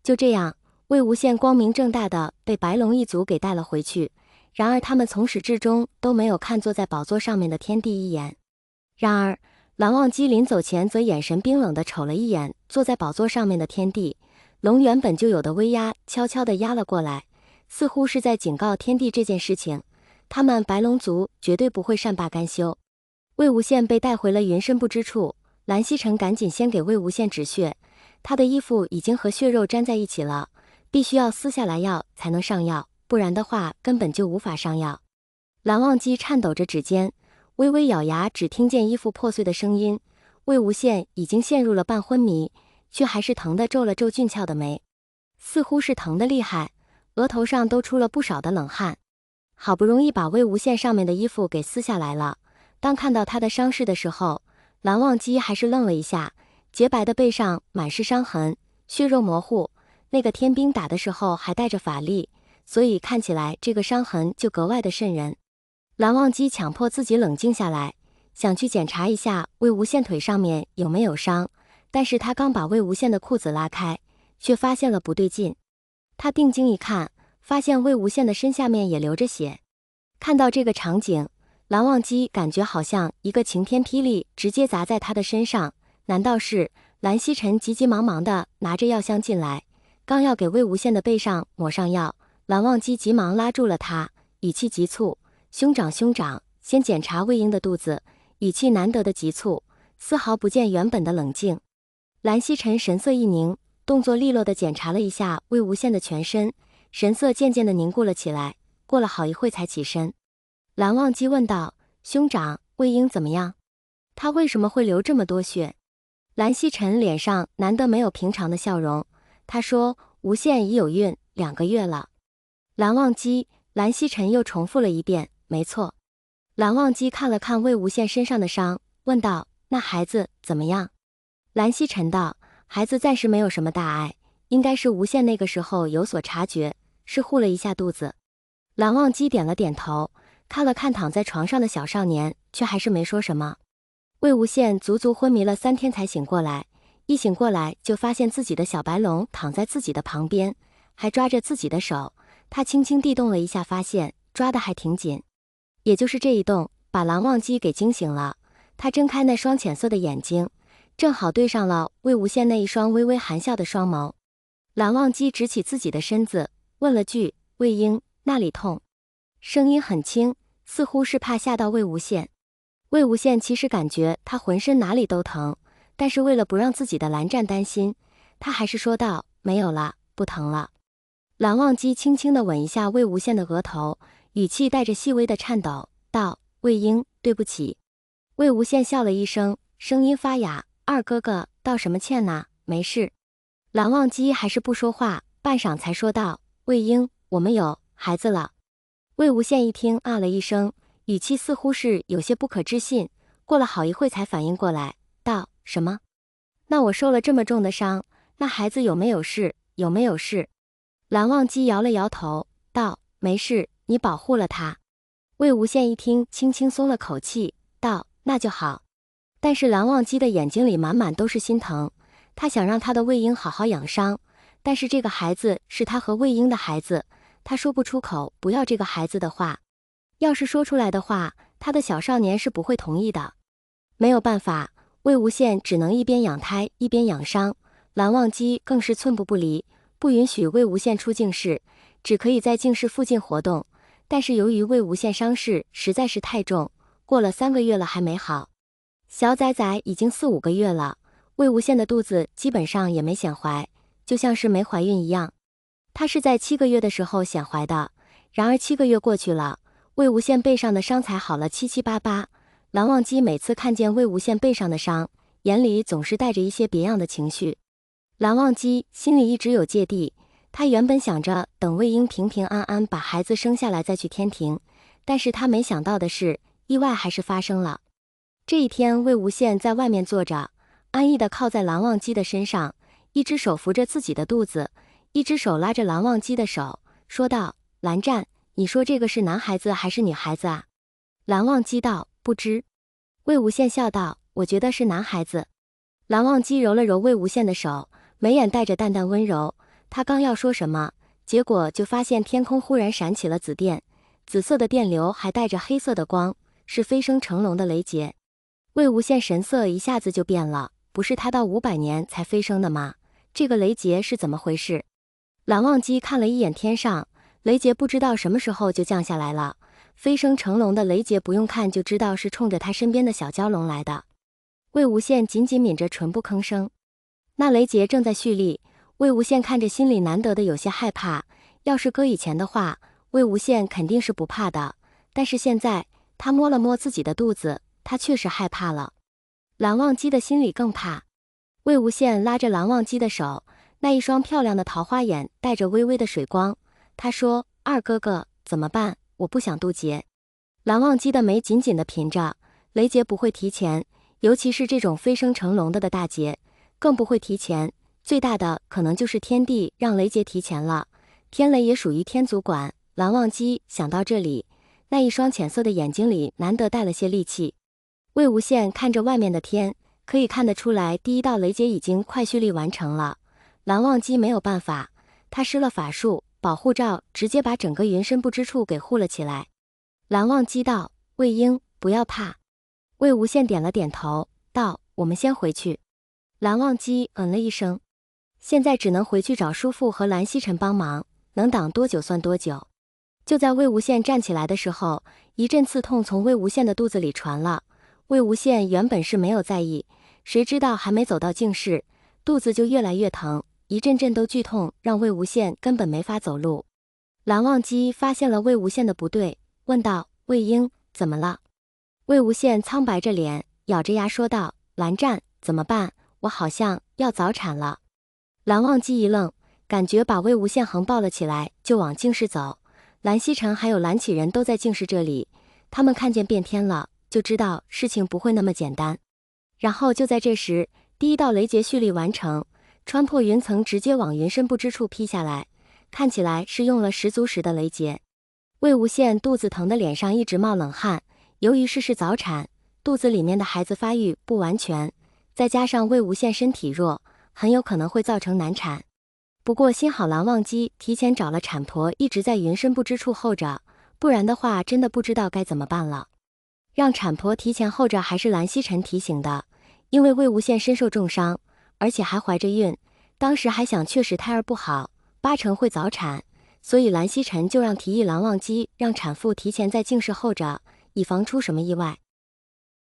就这样，魏无羡光明正大的被白龙一族给带了回去。然而他们从始至终都没有看坐在宝座上面的天帝一眼。然而蓝忘机临走前则眼神冰冷地瞅了一眼坐在宝座上面的天帝，龙原本就有的威压悄悄地压了过来，似乎是在警告天帝这件事情，他们白龙族绝对不会善罢甘休。魏无羡被带回了云深不知处，蓝曦臣赶紧先给魏无羡止血，他的衣服已经和血肉粘在一起了，必须要撕下来药才能上药，不然的话根本就无法上药。蓝忘机颤抖着指尖，微微咬牙，只听见衣服破碎的声音。魏无羡已经陷入了半昏迷，却还是疼得皱了皱俊俏的眉，似乎是疼得厉害，额头上都出了不少的冷汗。好不容易把魏无羡上面的衣服给撕下来了，当看到他的伤势的时候，蓝忘机还是愣了一下，洁白的背上满是伤痕，血肉模糊，那个天兵打的时候还带着法力，所以看起来这个伤痕就格外的瘆人。蓝忘机强迫自己冷静下来，想去检查一下魏无羡腿上面有没有伤，但是他刚把魏无羡的裤子拉开，却发现了不对劲。他定睛一看，发现魏无羡的身下面也流着血。看到这个场景，蓝忘机感觉好像一个晴天霹雳直接砸在他的身上。难道是？蓝曦臣急急忙忙地拿着药箱进来，刚要给魏无羡的背上抹上药，蓝忘机急忙拉住了他，语气急促：兄长兄长，先检查魏婴的肚子。语气难得的急促，丝毫不见原本的冷静。蓝曦臣神色一凝，动作利落地检查了一下魏无羡的全身，神色渐渐地凝固了起来，过了好一会才起身。蓝忘机问道：兄长，魏婴怎么样？他为什么会流这么多血？蓝曦臣脸上难得没有平常的笑容，他说：无羡已有孕2个月了。蓝忘机，蓝曦臣又重复了一遍：没错。蓝忘机看了看魏无羡身上的伤，问道：那孩子怎么样？蓝曦臣道：孩子暂时没有什么大碍，应该是无羡那个时候有所察觉，是护了一下肚子。蓝忘机点了点头，看了看躺在床上的小少年，却还是没说什么。魏无羡足足昏迷了3天才醒过来，一醒过来就发现自己的小白龙躺在自己的旁边，还抓着自己的手，他轻轻地动了一下，发现抓得还挺紧。也就是这一动，把蓝忘机给惊醒了。他睁开那双浅色的眼睛，正好对上了魏无羡那一双微微含笑的双眸。蓝忘机直起自己的身子，问了句：魏婴，那里痛？声音很轻，似乎是怕吓到魏无羡。魏无羡其实感觉他浑身哪里都疼，但是为了不让自己的蓝湛担心，他还是说道：没有了，不疼了。蓝忘机轻轻地吻一下魏无羡的额头，语气带着细微的颤抖，道：魏婴，对不起。魏无羡笑了一声，声音发哑：二哥哥，道什么歉呢？没事。蓝忘机还是不说话，半晌才说道：魏婴，我们有孩子了。魏无羡一听，啊了一声，语气似乎是有些不可置信，过了好一会才反应过来，道：什么？那我受了这么重的伤，那孩子有没有事？有没有事？蓝忘机摇了摇头，道：没事，你保护了他。魏无羡一听，轻轻松了口气，道：那就好。但是蓝忘机的眼睛里满满都是心疼，他想让他的魏婴好好养伤，但是这个孩子是他和魏婴的孩子，他说不出口不要这个孩子的话。要是说出来的话，他的小少年是不会同意的。没有办法，魏无羡只能一边养胎一边养伤，蓝忘机更是寸步不离，不允许魏无羡出境室，只可以在境室附近活动。但是由于魏无羡伤势实在是太重，过了3个月了还没好。小崽崽已经4、5个月了，魏无羡的肚子基本上也没显怀，就像是没怀孕一样。他是在7个月的时候显怀的，然而7个月过去了，魏无羡背上的伤才好了七七八八。蓝忘机每次看见魏无羡背上的伤，眼里总是带着一些别样的情绪。蓝忘机心里一直有芥蒂，他原本想着等魏婴平平安安把孩子生下来再去天庭，但是他没想到的是，意外还是发生了。这一天，魏无羡在外面坐着，安逸地靠在蓝忘机的身上，一只手扶着自己的肚子，一只手拉着蓝忘机的手，说道：蓝湛，你说这个是男孩子还是女孩子啊？蓝忘机道：不知。魏无羡笑道：我觉得是男孩子。蓝忘机揉了揉魏无羡的手，眉眼带着淡淡温柔，他刚要说什么，结果就发现天空忽然闪起了紫电，紫色的电流还带着黑色的光，是飞升成龙的雷劫。魏无羡神色一下子就变了，不是他到500年才飞升的吗？这个雷劫是怎么回事？蓝忘机看了一眼天上，雷劫不知道什么时候就降下来了。飞升成龙的雷劫不用看就知道是冲着他身边的小蛟龙来的。魏无羡紧紧抿着唇不吭声。那雷劫正在蓄力，魏无羡看着心里难得的有些害怕。要是搁以前的话，魏无羡肯定是不怕的，但是现在他摸了摸自己的肚子，他确实害怕了。蓝忘机的心里更怕。魏无羡拉着蓝忘机的手，那一双漂亮的桃花眼带着微微的水光。他说：“二哥哥，怎么办？我不想渡劫。”蓝忘机的眉紧紧地颦着，雷劫不会提前，尤其是这种飞升成龙的大劫，更不会提前。最大的可能就是天帝让雷劫提前了。天雷也属于天族管。蓝忘机想到这里，那一双浅色的眼睛里难得带了些戾气。魏无羡看着外面的天，可以看得出来第一道雷劫已经快蓄力完成了。蓝忘机没有办法，他施了法术保护罩，直接把整个云深不知处给护了起来。蓝忘机道：“魏婴，不要怕。”魏无羡点了点头，道：“我们先回去。”蓝忘机嗯了一声，现在只能回去找叔父和蓝曦臣帮忙，能挡多久算多久。就在魏无羡站起来的时候，一阵刺痛从魏无羡的肚子里传了。魏无羡原本是没有在意，谁知道还没走到净室，肚子就越来越疼，一阵阵都剧痛，让魏无羡根本没法走路。蓝忘机发现了魏无羡的不对，问道：“魏婴，怎么了？”魏无羡苍白着脸，咬着牙说道：“蓝湛，怎么办？我好像要早产了。”蓝忘机一愣，感觉把魏无羡横抱了起来，就往净室走。蓝曦臣还有蓝启仁都在净室这里，他们看见变天了，就知道事情不会那么简单。然后就在这时，第一道雷劫蓄力完成，穿破云层直接往云深不知处劈下来，看起来是用了10足10的雷劫。魏无羡肚子疼的脸上一直冒冷汗，由于是早产，肚子里面的孩子发育不完全，再加上魏无羡身体弱，很有可能会造成难产。不过幸好蓝忘机提前找了产婆，一直在云深不知处候着，不然的话真的不知道该怎么办了。让产婆提前候着还是蓝曦臣提醒的，因为魏无羡身受重伤，而且还怀着孕，当时还想确实胎儿不好，8成会早产，所以蓝曦臣就提议蓝忘机让产妇提前在净室候着，以防出什么意外。